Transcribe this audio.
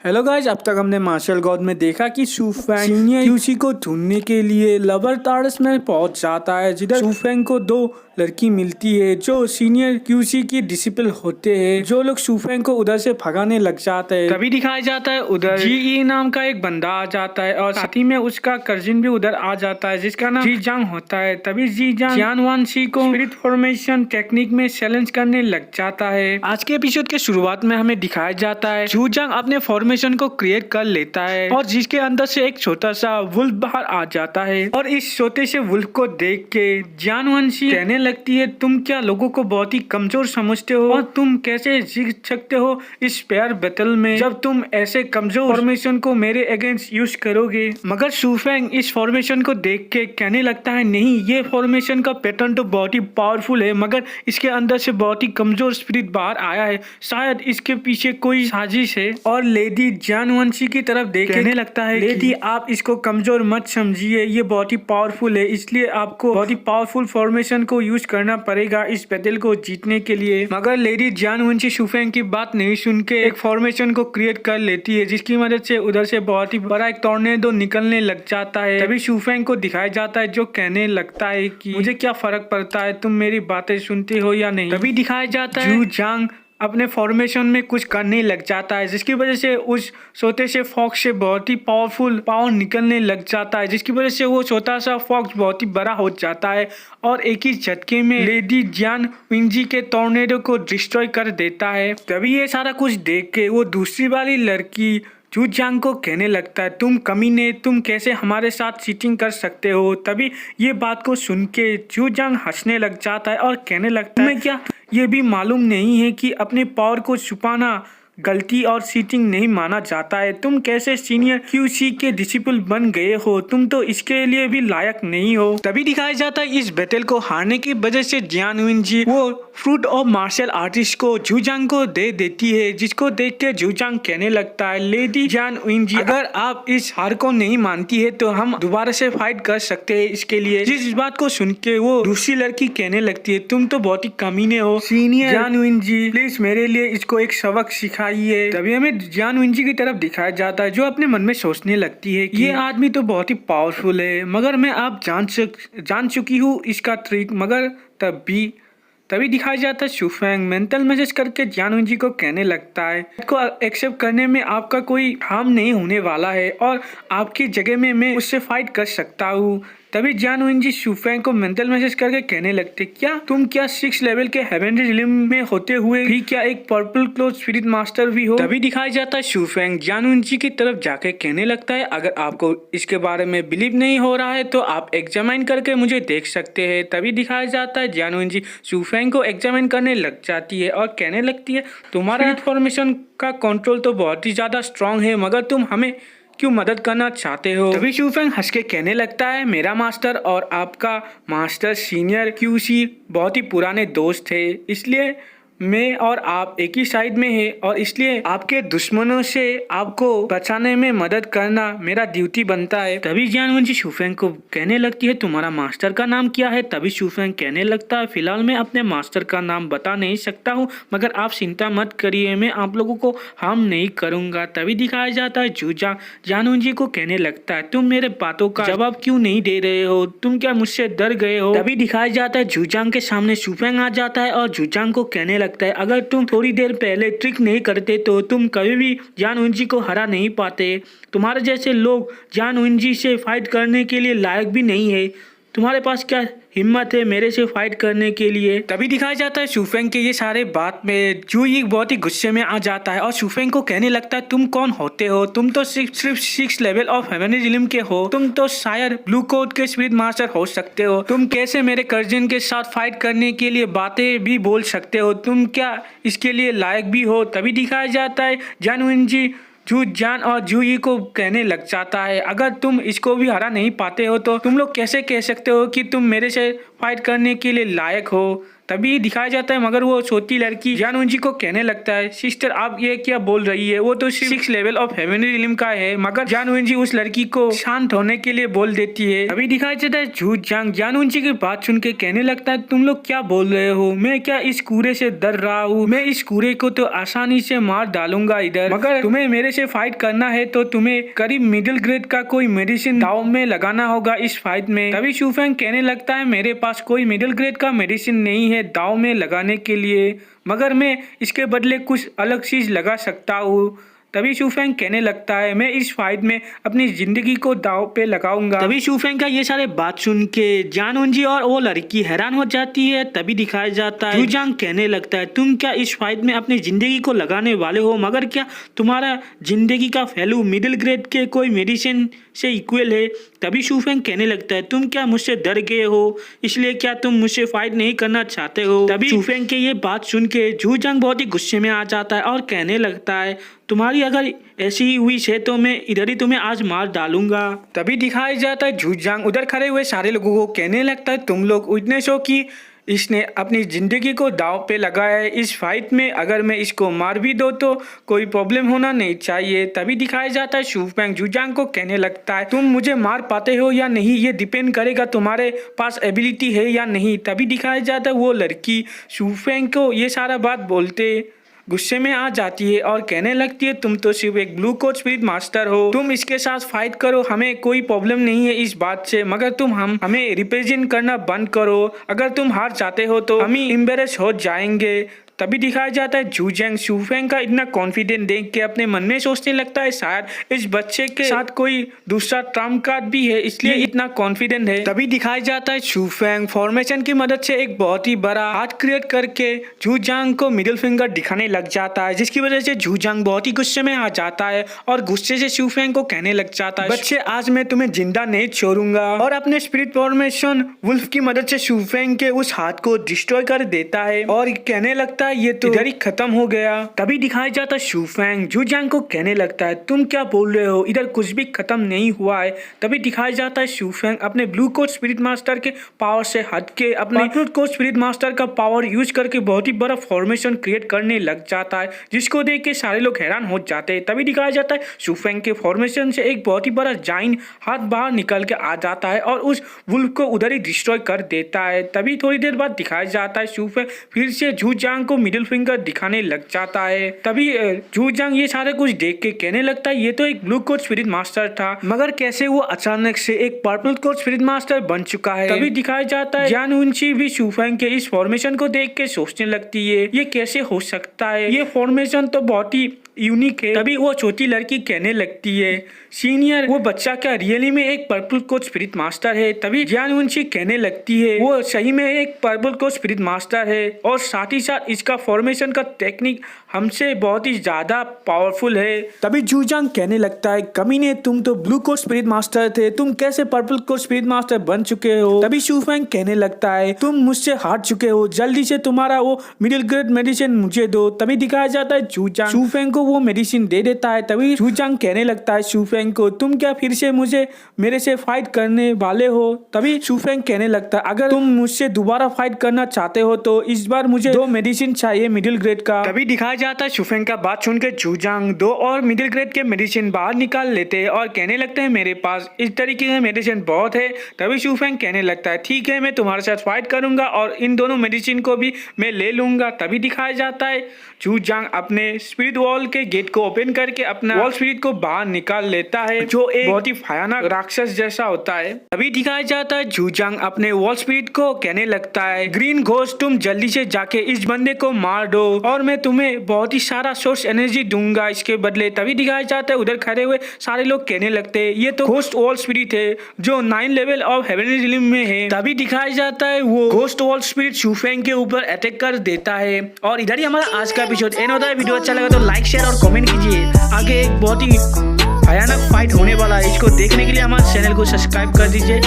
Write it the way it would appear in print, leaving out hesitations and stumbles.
Hello guys, अब तक हमने मार्शल गॉड में देखा कि शू फैंग सीनियर क्यूसी को ढूंढने के लिए लवर टार्स में पहुंच जाता है, जिधर शू फैंग को दो लड़की मिलती है जो सीनियर क्यूसी की डिसिपल होते हैं। जो लोग शू फैंग को उधर से भगाने लग जाते हैं। तभी दिखाया जाता है उधर जीई नाम का एक बंदा आ जाता है और साथ ही में उसका कजिन भी उधर आ जाता है जिसका नाम जी जांग होता है। तभी जी जांग जियान वान शी को स्पिरिट फॉर्मेशन टेक्निक में चैलेंज करने लग जाता है। आज के एपिसोड के शुरुआत में हमें दिखाया जाता है जू जांग अपने फॉर्मेशन को क्रिएट कर लेता है और जिसके अंदर से एक छोटा सा वुल्फ बाहर आ जाता है और इस छोटे से वुल्फ को देख के जियान वान शी कहने लगती है, तुम क्या लोगों को बहुत ही कमजोर समझते हो और तुम कैसे जीत सकते हो इस पेयर बैटल में जब तुम ऐसे कमजोर फॉर्मेशन को मेरे अगेंस्ट यूज करोगे। मगर शू फैंग इस फॉर्मेशन को देख के कहने लगता है, नहीं, ये फॉर्मेशन का पैटर्न तो बहुत ही पावरफुल है मगर इसके अंदर से बहुत ही कमजोर स्पिरिट बाहर आया है, शायद इसके पीछे कोई साजिश है। और लेडी जियान वान शी की तरफ देख कहने लगता है, लेडी आप इसको कमजोर मत समझिए, ये बहुत ही पावरफुल है, इसलिए आपको बहुत ही पावरफुल फॉर्मेशन को यूज करना पड़ेगा इस बैटल को जीतने के लिए। मगर lady Jian Wan Shi Shu Fang की बात नहीं सुन के एक फॉर्मेशन को क्रिएट कर लेती है जिसकी मदद से उधर से बहुत ही बड़ा एक टॉर्नेडो निकलने लग जाता है। तभी शू फैंग को दिखाया जाता है जो कहने लगता है कि मुझे क्या फर्क पड़ता है, तुम मेरी बातें सुनते हो या नहीं। तभी दिखाया जाता है जू जांग अपने फॉर्मेशन में कुछ करने लग जाता है जिसकी वजह से उस छोटे से फॉक्स से बहुत ही पावरफुल पावर निकलने लग जाता है, जिसकी वजह से वो छोटा सा फॉक्स बहुत ही बड़ा हो जाता है और एक ही झटके में लेडी जियान विंजी के टॉर्नेडो को डिस्ट्रॉय कर देता है। तभी ये सारा कुछ देख के वो दूसरी वाली लड़की जू जांग को कहने लगता है, तुम कमीने, तुम कैसे हमारे साथ चीटिंग कर सकते हो। तभी ये बात को सुन के जू जांग हंसने लग जाता है और कहने लगता है, क्या ये भी मालूम नहीं है कि अपने पावर को छुपाना गलती और चीटिंग नहीं माना जाता है। तुम कैसे सीनियर क्यूसी के डिसिपल बन गए हो, तुम तो इसके लिए भी लायक नहीं हो। तभी दिखाया जाता है इस बैटल को हारने की वजह से जियान विंजी वो फ्रूट ऑफ मार्शल आर्टिस्ट को जू जांग को दे देती है, जिसको देख के जू जांग कहने लगता है, लेडी जियान विंजी अगर आप इस हार को नहीं मानती है तो हम दोबारा से फाइट कर सकते हैं इसके लिए। जिस बात को सुन के वो दूसरी लड़की कहने लगती है, तुम तो बहुत ही कमीने हो सीनियर जियान विंजी, प्लीज मेरे लिए इसको एक सबक सिखा। तभी हमें जियान विंजी की तरफ दिखाया जाता है जो अपने मन में सोचने लगती है कि ये आदमी तो बहुत ही पावरफुल है मगर मैं अब जान चुकी हूँ इसका ट्रिक। मगर तभी दिखाया जाता है शू फैंग मेंटल मैसेज करके जियान विंजी को कहने लगता है, इसको एक्सेप्ट करने में आपका कोई हार्म नहीं होने वाला है और आपकी जगह में मैं उससे फाइट कर सकता हूँ। तभी जियान विंजी शू फैंग को मेंटल मैसेज करके कहने लगते, तुम क्या 6 लेवल के हेवनली रिलम में होते हुए भी क्या एक पर्पल क्लोथ स्पिरिट मास्टर भी हो। तभी दिखाया जाता है शू फैंग जियान विंजी की तरफ जाके कहने लगता है, अगर आपको इसके बारे में बिलीव नहीं हो रहा है तो आप एग्जामिन करके मुझे देख सकते हैं। तभी दिखाया जाता है जियान विंजी शू फैंग को एग्जामिन करने लग जाती है और कहने लगती है, तुम्हारा इन्फॉर्मेशन का कंट्रोल तो बहुत ही ज्यादा स्ट्रांग है मगर तुम हमें क्यों मदद करना चाहते हो। तभी शू फैंग हंस के कहने लगता है, मेरा मास्टर और आपका मास्टर सीनियर क्यूसी बहुत ही पुराने दोस्त थे, इसलिए मैं और आप एक ही साइड में है और इसलिए आपके दुश्मनों से आपको बचाने में मदद करना मेरा ड्यूटी बनता है। तभी जियान विंजी शू फैंग को कहने लगती है, तुम्हारा मास्टर का नाम क्या है। तभी शू फैंग कहने लगता है, फिलहाल मैं अपने मास्टर का नाम बता नहीं सकता हूँ मगर आप चिंता मत करिए, मैं आप लोगों को हार्म नहीं करूंगा। तभी दिखाया जाता है जू जांग जियान विंजी को कहने लगता है, तुम मेरे बातों का जवाब क्यों नहीं दे रहे हो, तुम क्या मुझसे डर गए हो। तभी दिखाया जाता है जू जांग के सामने शू फैंग आ जाता है और जू जांग को कहने लगता है, अगर तुम थोड़ी देर पहले ट्रिक नहीं करते तो तुम कभी भी जियान विंजी को हरा नहीं पाते। तुम्हारे जैसे लोग जियान विंजी से फाइट करने के लिए लायक भी नहीं है, तुम्हारे पास क्या हिम्मत है मेरे से फाइट करने के लिए। तभी दिखाया जाता है शू फैंग के ये सारे बात में जू ही बहुत ही गुस्से में आ जाता है और शू फैंग को कहने लगता है, तुम कौन होते हो, तुम तो सिर्फ 6 लेवल ऑफ हेवनली रिलम के हो, तुम तो शायद ब्लू कोड के स्पिरिट मास्टर हो सकते हो, तुम कैसे मेरे कजिन के साथ फाइट करने के लिए बातें भी बोल सकते हो, तुम क्या इसके लिए लायक भी हो। तभी दिखाया जाता है जियान विंजी जू जान और जू ई को कहने लग जाता है, अगर तुम इसको भी हरा नहीं पाते हो तो तुम लोग कैसे कह सकते हो कि तुम मेरे से फाइट करने के लिए लायक हो। तभी दिखाया जाता है। मगर वो छोटी लड़की जियान उनजी को कहने लगता है, सिस्टर आप ये क्या बोल रही है, वो तो 6 लेवल ऑफ हेवनली रिल्म का है। मगर जियान उनजी उस लड़की को शांत होने के लिए बोल देती है। अभी दिखाया जाता है झू जांग जियान उनजी की बात सुन के कहने लगता है, तुम लोग क्या बोल रहे हो, मैं क्या इस कूड़े से डर रहा हूँ, मैं इस कूड़े को तो आसानी से मार डालूंगा इधर। मगर तुम्हें मेरे से फाइट करना है तो तुम्हें करीब मिडिल ग्रेड का कोई मेडिसिन दाव में लगाना होगा इस फाइट में। तभी शूफेंग कहने लगता है, मेरे पास कोई मिडिल ग्रेड का मेडिसिन नहीं है दाव में लगाने के लिए, मगर मैं इसके बदले कुछ अलग चीज लगा सकता हूँ। तभी शूफेंग कहने लगता है, मैं इस फाइट में अपनी जिंदगी को दाव पे लगाऊंगा। तभी शूफेंग का ये सारे बात सुन के जियान उनजी और वो लड़की हैरान हो जाती है। तभी दिखाया जाता है झू जांग कहने लगता है, तुम क्या इस फाइट में अपनी जिंदगी को लगाने वाले हो, मगर क्या तुम्हारा जिंदगी का वैल्यू मिडिल ग्रेड के कोई मेडिसिन से इक्वल है। तभी शूफेंग कहने लगता है, तुम क्या मुझसे डर गए हो, इसलिए क्या तुम मुझसे फाइट नहीं करना चाहते हो। तभी शूफेंग के ये बात सुन के झू जांग बहुत ही गुस्से में आ जाता है और कहने लगता है, तुम्हारी अगर ऐसी विश है तो मैं इधर ही तुम्हें आज मार डालूंगा। तभी दिखाया जाता है झू जांग उधर खड़े हुए सारे लोगों को कहने लगता है, तुम लोग विटनेस हो कि इसने अपनी ज़िंदगी को दांव पे लगाया है इस फाइट में, अगर मैं इसको मार भी दो तो कोई प्रॉब्लम होना नहीं चाहिए। तभी दिखाया जाता है शूफेंग झू जांग को कहने लगता है, तुम मुझे मार पाते हो या नहीं ये डिपेंड करेगा तुम्हारे पास एबिलिटी है या नहीं। तभी दिखाया जाता है वो लड़की शूफेंग को ये सारा बात बोलते गुस्से में आ जाती है और कहने लगती है, तुम तो सिर्फ एक ब्लू कोट स्पिरिट मास्टर हो, तुम इसके साथ फाइट करो, हमें कोई प्रॉब्लम नहीं है इस बात से, मगर तुम हमें रिप्रेजेंट करना बंद करो, अगर तुम हार जाते हो तो हम ही एम्बेरस हो जाएंगे। तभी दिखाया जाता है झू जांग शूफेंग का इतना कॉन्फिडेंट देख के अपने मन में सोचने लगता है, शायद इस बच्चे के साथ कोई दूसरा ट्रम्प कार्ड भी है इसलिए इतना कॉन्फिडेंट है। तभी दिखाया जाता है शूफेंग फॉर्मेशन की मदद से एक बहुत ही बड़ा हाथ क्रिएट करके झू जांग को मिडिल फिंगर दिखाने लग जाता है, जिसकी वजह से झू जांग बहुत ही गुस्से में आ जाता है और गुस्से से शूफेंग को कहने लग जाता है, बच्चे आज मैं तुम्हें जिंदा नहीं छोड़ूंगा। और अपने स्पिरिट फॉर्मेशन वुल्फ की मदद से शूफेंग के उस हाथ को डिस्ट्रॉय कर देता है और कहने लगता है, ये तो इधर ही खत्म हो गया। तभी दिखाया जाता है शूफेंग झू जांग को कहने लगता है, तुम क्या बोल रहे हो, इधर कुछ भी खत्म नहीं हुआ है। तभी दिखाया जाता है शूफेंग अपने ब्लू कोट स्पिरिट मास्टर के पावर से हट के अपने पर्पल कोट स्पिरिट मास्टर का पावर यूज करके बहुत ही बड़ा फॉर्मेशन क्रिएट करने लग जाता है, जिसको देख के सारे लोग हैरान हो जाते हैं। तभी दिखाया जाता है शूफेंग के फॉर्मेशन से एक बहुत ही बड़ा जाइन हाथ बाहर निकल के आ जाता है और उस वुल्फ को उधर ही डिस्ट्रॉय कर देता है। तभी थोड़ी देर बाद दिखाया जाता है शूफेंग फिर से झू जांग को मिडिल फिंगर दिखाने लग जाता है। तभी झू जांग ये सारे कुछ देख के कहने लगता है, ये तो एक ब्लू कोट स्पिरिट मास्टर था, मगर कैसे वो अचानक से एक पर्पल कोट स्पिरिट मास्टर बन चुका है। तभी दिखाया जाता है जियान उनजी भी शूफेंग के इस फॉर्मेशन को देख के सोचने लगती है, ये कैसे हो सकता है, ये फॉर्मेशन तो बहुत ही यूनिक है। तभी वो छोटी लड़की कहने लगती है, सीनियर वो बच्चा क्या रियली में एक पर्पल कोट स्पिरिट मास्टर है। तभी जियान उनजी कहने लगती है, वो सही में एक पर्पल कोट स्पिरिट मास्टर है और साथ ही साथ इसका फॉर्मेशन का टेक्निक हमसे बहुत ही ज्यादा पावरफुल है। तभी झू जांग कहने लगता है, कमीने तुम तो ब्लू कोट स्पिरिट मास्टर थे, तुम कैसे पर्पल कोट स्पिरिट मास्टर बन चुके हो। तभी शूफेंग कहने लगता है, तुम मुझसे हार चुके हो, जल्दी से तुम्हारा वो मिडिल ग्रेड मेडिसिन मुझे दो। तभी दिखाया जाता है झू जांग शूफेंग को वो मेडिसिन दे देता है। तभी झू जांग कहने लगता है शूफेंग को, तुम क्या फिर से मेरे से फाइट करने वाले हो। तभी शूफेंग कहने लगता है, अगर तुम मुझसे दोबारा फाइट करना चाहते हो तो इस बार मुझे 2 मेडिसिन चाहिए मिडिल ग्रेड का। तभी दिखाया जाता है शूफेंग का बात सुन के झू जांग 2 और मिडिल ग्रेड के मेडिसिन बाहर निकाल लेते हैं और कहने लगते हैं, मेरे पास इस तरीके के मेडिसिन बहुत है। तभी शूफेंग कहने लगता है, ठीक है मैं तुम्हारे साथ फाइट करूंगा और इन दोनों मेडिसिन को भी मैं ले लूंगा। तभी दिखाया जाता है झू जांग अपने स्पिरिट वॉल के गेट को ओपन करके अपना वॉल स्पिरिट को बाहर निकाल लेता है, जो एक बहुत ही भयानक राक्षस जैसा होता है। तभी दिखाया जाता है झू जांग अपने वॉल स्पिरिट को कहने लगता है, ग्रीन घोस्ट तुम जल्दी से जाके इस बंदे को मार दो और मैं तुम्हें बहुत ही सारा सोर्स एनर्जी दूंगा इसके बदले। तभी दिखाया जाता है उधर खड़े हुए सारे लोग कहने लगते हैं, ये तो घोस्ट वॉल स्पिरिट है जो 9 लेवल ऑफ हेवनली रिल्म में है। तभी दिखाया जाता है वो घोस्ट वॉल स्पिरिट शूफेंग के ऊपर अटैक कर देता है। और इधर ही हमारा आज का एपिसोड एंड होता है। वीडियो अच्छा लगा तो लाइक शेयर और कमेंट कीजिए। आगे एक बहुत ही भयानक फाइट होने वाला है, इसको देखने के लिए हमारे चैनल को सब्सक्राइब कर दीजिए।